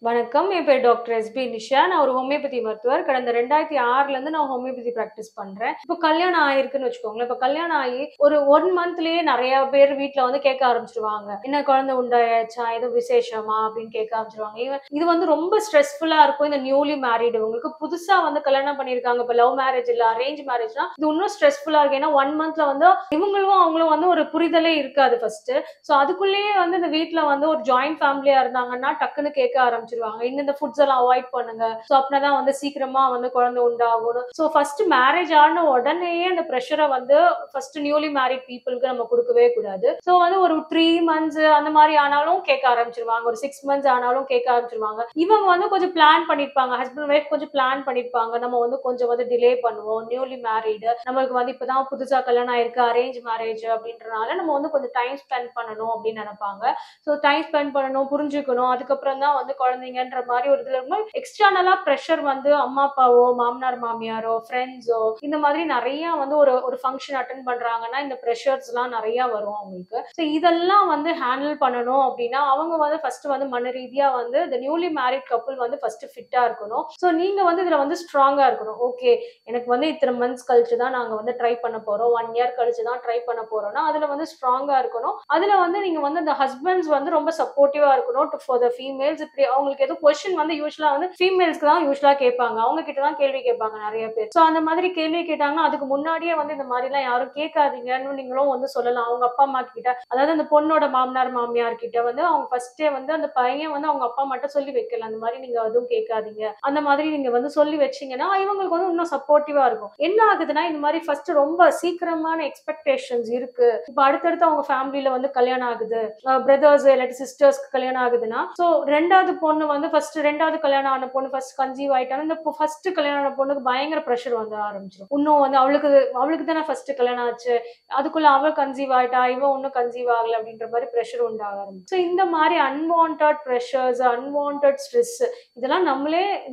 வணக்கம். என் பேர் doctor SP Nisha. நான் ஒரு ஹோமியோபதி மருத்துவர். கடந்த 2006லேருந்து நான் ஹோமியோபதி பிராக்டிஸ் பண்றேன். இப்போ கல்யாணம் ஆயிருக்குன்னு வச்சுக்கோங்களேன். இப்போ கல்யாணம் ஆகி ஒரு 1 மந்த்லயே நெறைய பேர் வீட்ல வந்து கேட்க ஆரம்பிச்சுருவாங்க. "என்ன குழந்தை உண்டாயாச்சா? எதுவும் விசேஷமா?" அப்படின்னு கேட்க ஆரம்பிச்சுருவாங்க. இது வந்து ரொம்ப ஸ்ட்ரெஸ்ஃபுல்லா இருக்கும். இந்த நியூலி மேரிடுவங்களுக்கு புதுசா வந்து கல்யாணம் பண்ணியிருக்காங்க. இப்போ லவ் மேரேஜ் இல்ல அரேஞ்ச் மேரேஜ்னா இது இன்னும் ஸ்ட்ரெஸ்ஃபுல்லா இருக்கு. ஏன்னா 1 மந்த்ல வந்து இவங்களும் அவங்களும் வந்து ஒரு புரிதலே இருக்காது ஃபர்ஸ்ட்டு. ஸோ அதுக்குள்ளேயே வந்து இந்த வீட்ல வந்து ஒரு ஜாயிண்ட் ஃபேமிலியா இருந்தாங்கன்னா டக்குன்னு கேட்க ஆரம்பிச்சுருவாங்க. இந்த ஃபுட்ஸ் எல்லாம் அவாய்ட் பண்ணுங்க. சோ அப்பதான் வந்து சீக்கிரமா வந்து குழந்தை உண்டாகும். சோ ஃபர்ஸ்ட் மேரேஜ் ஆன உடனேயே அந்த பிரஷரை வந்து ஃபர்ஸ்ட் நியூலி மேரிட் பீப்புளுக்கு நம்ம கொடுக்கவே கூடாது. சோ வந்து ஒரு 3 மந்த்ஸ் அந்த மாதிரி ஆனாலும் கேட்க ஆரம்பிச்சிருவாங்க. ஒரு 6 மந்த்ஸ் ஆனாலும் கேட்க ஆரம்பிச்சிருவாங்க. இவங்க வந்து கொஞ்சம் பிளான் பண்ணிருப்பாங்க. ஹஸ்பண்ட் ஒய்ஃப் கொஞ்சம் பிளான் பண்ணிருப்பாங்க. நம்ம வந்து கொஞ்சம் வந்து டிலே பண்ணுவோம். நியூலி மேரிடு நம்மளுக்கு வந்து இப்பதான் புதுசா கல்யாணம் ஆயிருக்கு, அரேஞ்ச் மேரேஜ் அப்படின்றனால நம்ம வந்து கொஞ்சம் டைம் ஸ்பெண்ட் பண்ணணும் அப்படின்னு நினைப்பாங்க. சோ டைம் ஸ்பெண்ட் பண்ணணும், புரிஞ்சுக்கணும். அதுக்கப்புறம் தான் வந்து குழந்தைங்கன்ற மாதிரி ஒரு இதுல இருக்கும். எக்ஸ்டர்னலா பிரஷர் வந்து அம்மா அப்பாவோ, மாமனார் மாமியாரோ, ஃப்ரெண்ட்ஸோ இந்த மாதிரி நிறைய வந்து ஒரு ஒரு ஃபங்க்ஷன் அட்டென்ட் பண்றாங்கன்னா இந்த பிரஷர்ஸ் எல்லாம் நிறைய வரும் அவங்களுக்கு. சோ இதெல்லாம் வந்து ஹேண்டில் பண்ணணும் அப்படின்னா அவங்க வந்து ஃபர்ஸ்ட் வந்து மன ரீதியா வந்து இந்த நியூலி மேரிட் கப்புள் வந்து ஃபர்ஸ்ட் ஃபிட்டா இருக்கணும். சோ நீங்க வந்து இதுல வந்து ஸ்ட்ராங்கா இருக்கணும். ஓகே, எனக்கு வந்து இத்தனை மந்த்ஸ் கழிச்சு தான் நாங்க வந்து ட்ரை பண்ண போறோம், 1 இயர் கழிச்சு தான் ட்ரை பண்ண போறோம்னா அதுல வந்து ஸ்ட்ராங்கா இருக்கணும். அதுல வந்து நீங்க வந்து அந்த ஹஸ்பண்ட்ஸ் வந்து ரொம்ப சப்போர்ட்டிவா இருக்கணும் ஃபார் த ஃபீமேல்ஸ். இப்படி அவங்களுக்கு எதுவும் கொஸ்டின் வந்து யூஸ்வலா வந்து ஃபீமேல்ஸ்க்கு தான் யூஸ்வலா கேட்பாங்க. அவங்க கிட்ட தான் கேள்வி கேட்பாங்க நிறைய பேர். சோ அந்த மாதிரி கேள்வி கேட்டாங்கன்னா அதுக்கு முன்னாடியே வந்து இந்த மாதிரி எல்லாம் யாரும் கேட்காதீங்கன்னு நீங்களும் வந்து சொல்லலாம். அவங்க அப்பா அம்மா கிட்ட, அதாவது அந்த பொண்ணோட மாமனார் மாமியார் கிட்ட வந்து அவங்க ஃபர்ஸ்டே வந்து அந்த பையன் வந்து அவங்க அப்பா மட்டும் சொல்லி வைக்கல, அந்த மாதிரி நீங்க எதுவும் கேட்காதீங்க, அந்த மாதிரி நீங்க வந்து சொல்லி வச்சீங்கன்னா இவங்களுக்கு வந்து இன்னும் சப்போர்ட்டிவா இருக்கும். என்ன ஆகுதுன்னா இந்த மாதிரி ஃபர்ஸ்ட் ரொம்ப சீக்கிரமான எக்ஸ்பெக்டேஷன்ஸ் இருக்கு. இப்ப அடுத்தடுத்து அவங்க ஃபேமிலில வந்து கல்யாணம் ஆகுது, பிரதர்ஸ் இல்லாட்டி சிஸ்டர்ஸ்க்கு கல்யாணம் ஆகுதுன்னா சோ ரெண்டாவது பொண்ணு வந்து ஃபர்ஸ்ட் ரெண்டாவது கல்யாணம் ஆன பொண்ணு ஃபர்ஸ்ட் கன்சீவ் ஆயிட்டாலும் இந்த ஃபர்ஸ்ட் கல்யாணம் ஆன பொண்ணுக்கு பயங்கர பிரஷர் வந்து ஆரம்பிச்சிடும். இன்னும் வந்து அவளுக்கு அவளுக்கு தானே ஃபர்ஸ்ட் கல்யாணம் ஆச்சு, அதுக்குள்ள அவள் கன்சீவ் ஆயிட்டா, இவன் இன்னும் கன்சீவ் ஆகல அப்படின்ற மாதிரி பிரஷர் உண்டாக ஆரம்பிச்சு. ஸோ இந்த மாதிரி அன்வான்ட் ப்ரெஷர்ஸ், அன்வான்ட் ஸ்ட்ரெஸ் இதெல்லாம்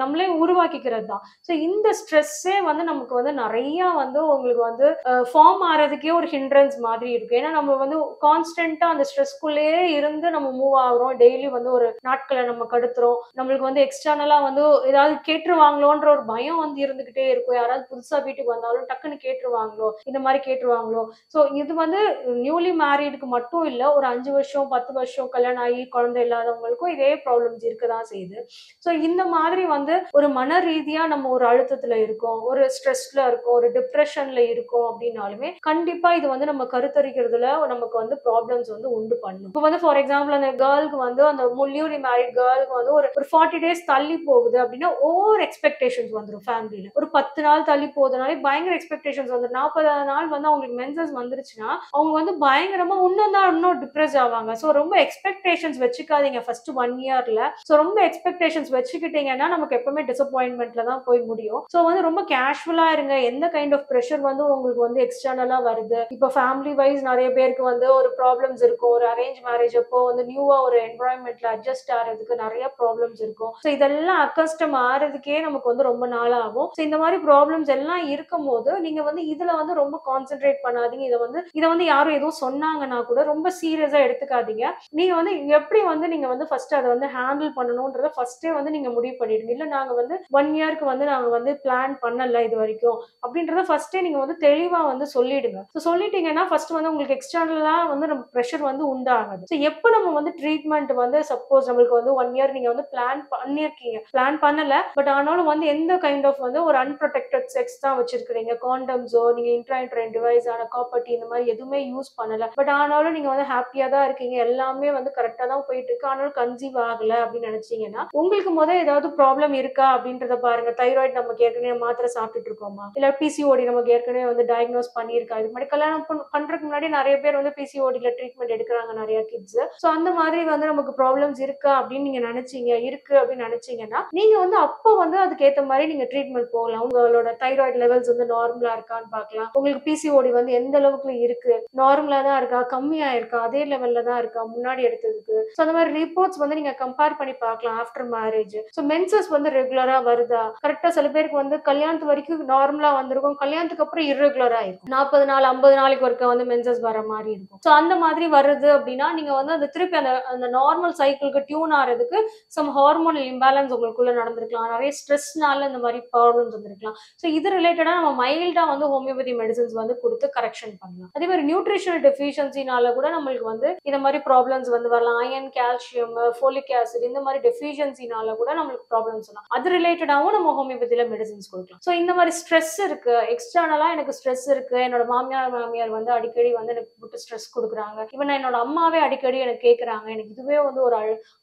நம்மளே உருவாக்கிக்கிறது தான். ஸோ இந்த ஸ்ட்ரெஸ்ஸே வந்து நமக்கு வந்து நிறைய வந்து உங்களுக்கு வந்து ஃபார்ம் ஆறதுக்கே ஒரு ஹிண்ட்ரன்ஸ் மாதிரி இருக்கு. ஏன்னா நம்ம வந்து கான்ஸ்டன்டா அந்த ஸ்ட்ரெஸ்க்குள்ளேயே இருந்து நம்ம மூவ் ஆகுறோம். டெய்லி வந்து ஒரு நாட்களை நம்ம கடத்துறோம். நம்மளுக்கு வந்து எக்ஸ்டர்னலா வந்து ஏதாவது கேட்டுருவாங்களோன்ற ஒரு பயம் வந்து இருந்துகிட்டே இருக்கும். யாராவது புதுசா வீட்டுக்கு வந்தாலும் டக்குன்னு கேட்டுருவாங்களோ, இந்த மாதிரி கேட்டுருவாங்களோ. ஸோ இது வந்து நியூலி மேரிடுக்கு மட்டும் இல்ல, ஒரு 5 வருஷம் 10 வருஷம் கல்யாணம் ஆகி குழந்தை இல்லாதவங்களுக்கும் இதே ப்ராப்ளம்ஸ் இருக்கதான் செய்யுது. ஸோ இந்த மாதிரி வந்து ஒரு மன ரீதியா நம்ம ஒரு அழுத்தத்துல இருக்கோம், ஒரு ஸ்ட்ரெஸ்ல இருக்கோம், ஒரு டிப்ரெஷன்ல இருக்கோம் அப்படின்னாலுமே கண்டிப்பா இது வந்து நம்ம கருத்தரிக்கிறதுல நமக்கு வந்து ப்ராப்ளம்ஸ் வந்து உண்டு பண்ணும். இப்போ வந்து ஃபார் எக்ஸாம்பிள் அந்த கேர்ளுக்கு வந்து அந்த நியூலி மேரிட் கேர்ளுக்கு வந்து ஒரு 40 டேஸ் தள்ளி போகுது அப்படின்னா ஓவர் எக்ஸ்பெக்டேஷன்ஸ் வந்துடும் ஃபேமிலியில. ஒரு 10 நாள் தள்ளி போகுதுனாலே பயங்கர எக்ஸ்பெக்டேஷன்ஸ் வந்து 40 நாள் வந்து அவங்களுக்கு மென்சஸ் வந்துருச்சுன்னா அவங்க வந்து பயங்கரமா இன்னும் டிப்ரெஸ் ஆவாங்க. ஸோ ரொம்ப எக்ஸ்பெக்டேஷன்ஸ் வச்சுக்காதீங்க ஃபர்ஸ்ட் 1 இயர்ல. ஸோ ரொம்ப எக்ஸ்பெக்டேஷன்ஸ் வச்சுக்கிட்டீங்கன்னா நமக்கு எப்பவுமே டிசப்பாயின்மெண்ட்ல தான் போய் முடியும். ஸோ வந்து ரொம்ப கேஷுவலா இருங்க. எந்த கைண்ட் ஆஃப் ப்ரெஷர் வந்து உங்களுக்கு வந்து எக்ஸ்டர்னலா வருது, இப்போ ஃபேமிலி வைஸ் நிறைய பேருக்கு வந்து ஒரு ப்ராப்ளம்ஸ் இருக்கும். ஒரு அரேஞ்ச் மேரேஜ் அப்போ வந்து நியூவா ஒரு என்வரான்மெண்ட்ல அட்ஜஸ்ட் ஆகிறதுக்கு நிறைய ப்ராப்ளம்ஸ் இருக்கும். ஸோ இதெல்லாம் அக்கஸ்டம் ஆறதுக்கே நமக்கு வந்து ரொம்ப நாள் ஆகும். ஸோ இந்த மாதிரி ப்ராப்ளம்ஸ் எல்லாம் இருக்கும் போது நீங்க வந்து இதுல வந்து ரொம்ப கான்சென்ட்ரேட் பண்ணாதீங்க. இதை வந்து யாரும் எதுவும் சொன்னாங்கன்னா கூட ரொம்ப சீரியஸா எடுத்துக்காதீங்க. நீங்க வந்து எப்படி வந்து நீங்க வந்து ஃபர்ஸ்ட் அதை வந்து ஹேண்டில் பண்ணணும்ன்றத ஃபர்ஸ்டே வந்து நீங்க முடிவு பண்ணிடுங்க. இல்ல நாங்க வந்து 1 இயர்க்கு வந்து நாங்க வந்து பிளான் பண்ணல இது வரைக்கும் அப்படின்றத ஃபர்ஸ்டே நீங்க வந்து தெளிவா வந்து சொல்லிடுங்க. ஸோ சொல்லிட்டீங்கன்னா ஃபர்ஸ்ட் வந்து உங்களுக்கு எக்ஸ்டர்னலா வந்து நம்ம ப்ரெஷர் வந்து உண்டாகாது. ஸோ எப்போ நம்ம வந்து ட்ரீட்மெண்ட் வந்து சப்போஸ் நம்மளுக்கு வந்து 1 இயர் நீங்க வந்து பிளான் பண்ணிருக்கீங்க, பிளான் பண்ணல பட் ஆனாலும் வந்து எந்த கைண்ட் ஆஃப் வந்து ஒரு அன்ப்ரொடெக்டட் செக்ஸ் தான் வச்சிருக்கீங்க, காண்டம்ஸோ நீங்க இன்ட்ரான்ட்ரைன் டிவைஸ் ஆன காப்பர்ட்டி இந்த மாதிரி எதுவுமே யூஸ் பண்ணல பட் ஆனாலும் நீங்க வந்து ஹாப்பியா தான் இருக்கீங்க, எல்லாமே வந்து கரெக்டா தான் போயிட்டு இருக்கு, ஆனாலும் கன்சீவ் ஆகல அப்படின்னு நினைச்சீங்கன்னா உங்களுக்கு முதல் ஏதாவது ப்ராப்ளம் இருக்கா அப்படின்றத பாருங்க. தைராய்டு நமக்கு ஏற்கனவே மாத்திரை சாப்பிட்டுட்டு இருக்கோமா, இல்ல பிசிஓடி நமக்கு ஏற்கனவே வந்து டயக்னோஸ் பண்ணியிருக்கா. இது மாதிரி கல்யாணம் பண்றதுக்கு முன்னாடி நிறைய பேர் வந்து பிசிஓடில ட்ரீட்மெண்ட் எடுக்கிறாங்க நிறைய கிட்ஸ். ஸோ அந்த மாதிரி வந்து நமக்கு ப்ராப்ளம்ஸ் இருக்கா அப்படின்னு நீங்க நினைச்சீங்க இருக்கு அப்படின்னு நினைச்சீங்கன்னா நீங்க வந்து அப்போ வந்து அதுக்கேற்ற மாதிரி நீங்க ட்ரீட்மெண்ட் போகலாம். உங்களோட தைராய்டு லெவல்ஸ் வந்து நார்மலா இருக்கான்னு பார்க்கலாம். உங்களுக்கு பிசிஓடி வந்து எந்த அளவுக்கு இருக்கு, நார்மலா தான் இருக்கா, கம்மியா இருக்கா, அதே லெவல்ல தான் இருக்கா முன்னாடி எடுத்ததுக்கு. ஸோ அந்த மாதிரி ரிப்போர்ட்ஸ் வந்து நீங்க கம்பேர் பண்ணி பார்க்கலாம் ஆஃப்டர் மேரேஜ். ஸோ மென்சஸ் வந்து ரெகுலரா வருதா, கரெக்டா சில பேருக்கு வந்து கல்யாணத்து வரைக்கும் நார்மலா வந்திருக்கும், கல்யாணத்துக்கு அப்புறம் இர்ரெகுலரா இருக்கும். 40 நாள் 50 நாளைக்கு ஒருக்க வந்து மென்சஸ் வர மாதிரி இருக்கும். ஸோ அந்த மாதிரி வருது அப்படின்னா நீங்க வந்து அந்த திருப்பி அந்த நார்மல் சைக்கிளுக்கு டியூன் ஆறதுக்கு சம் ஹார்மோனல் இம்பேலன்ஸ் உங்களுக்குள்ள நடந்திருக்கலாம், நிறைய ஸ்ட்ரெஸ்னால இந்த மாதிரி ப்ராப்ளம்ஸ் வந்திருக்கலாம். ஸோ இது ரிலேட்டடா நம்ம மைல்டா வந்து ஹோமியோபதி மெடிசன்ஸ் வந்து கொடுத்து கரெக்ஷன் பண்ணலாம். அதே மாதிரி நியூட்ரிஷனல் டெஃபிஷியன்சினால கூட நம்மளுக்கு வந்து இந்த மாதிரி ப்ராப்ளம்ஸ் வந்து வரலாம். அயன், கால்சியம், ஃபோலிக் ஆசிட் இந்த மாதிரி டெஃபிஷியன்சினால கூட நம்மளுக்கு ப்ராப்ளம்ஸ் வரலாம். அது ரிலேட்டடாவும் நம்ம ஹோமியோபதியில மெடிசன்ஸ் கொடுக்கலாம். ஸோ இந்த மாதிரி ஸ்ட்ரெஸ் இருக்கு, எக்ஸ்டர்னலா எனக்கு ஸ்ட்ரெஸ் இருக்கு, என்னோட மாமியார் வந்து அடிக்கடி வந்து எனக்கு ஸ்ட்ரெஸ் கொடுக்குறாங்க, ஈவன் என்னோட அம்மாவே அடிக்கடி எனக்கு கேட்கறாங்க, எனக்கு இதுவே வந்து ஒரு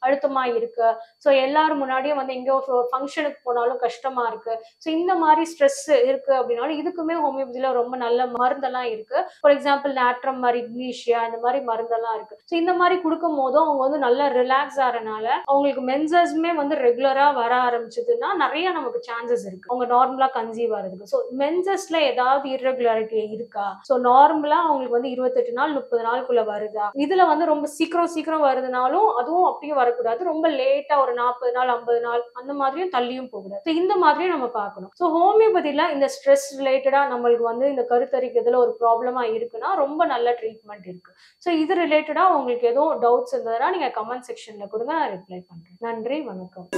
அழுத்தமா இருக்கு, ஸோ எல்லாரும் முன்னாடியும் வந்து எங்கேயோ ஃபங்க்ஷனுக்கு போனாலும் கஷ்டமா இருக்கு, ஸோ இந்த மாதிரி ஸ்ட்ரெஸ் இருக்கு அப்படின்னாலும் இதுக்குமே ஹோமியோபதியில ரொம்ப நல்ல மருந்தெல்லாம் இருக்கு. ஃபார் எக்ஸாம்பிள் நாட்ரம் மாதிரி, இக்னீஷியா இந்த மாதிரி மருந்தெல்லாம் இருக்கு. ஸோ இந்த மாதிரி கொடுக்கும் போதும் அவங்க வந்து நல்லா ரிலாக்ஸ் ஆகிறனால அவங்களுக்கு மென்சஸ்மே வந்து ரெகுலரா வர ஆரம்பிச்சதுன்னா நிறைய நமக்கு சான்சஸ் இருக்கு அவங்க நார்மலா கன்சீவ் ஆகிறதுக்கு. ஸோ மென்சஸ்ல ஏதாவது இர்ரெகுலாரிட்டி இருக்கா, ஸோ நார்மலா அவங்களுக்கு வந்து 28 நாள் 30 நாளுக்குள்ள வருதா, இதுல வந்து ரொம்ப சீக்கிரம் வருதுனாலும் அதுவும் அப்படியும் வரக்கூடாது, ரொம்ப லேட்டா ஒரு 40 நாள் 50 நாள் அந்த மாதிரியும் தள்ளியும் போகக்கூடாது. ஸோ இந்த மாதிரியும் நம்ம பார்க்கணும். ஸோ ஹோமியோபதியில இந்த ஸ்ட்ரெஸ் ரிலேட்டடா நம்மளுக்கு வந்து இந்த கருத்தரிக்கிறதுல ஒரு ப்ராப்ளமா இருக்குன்னா ரொம்ப நல்ல ட்ரீட்மெண்ட் இருக்கு. ஸோ இது ரிலேட்டடா உங்களுக்கு எதுவும் டவுட்ஸ் இருந்ததுன்னா நீங்க கமெண்ட் செக்ஷன்ல கொடுங்க, நான் ரிப்ளை பண்றேன். நன்றி, வணக்கம்.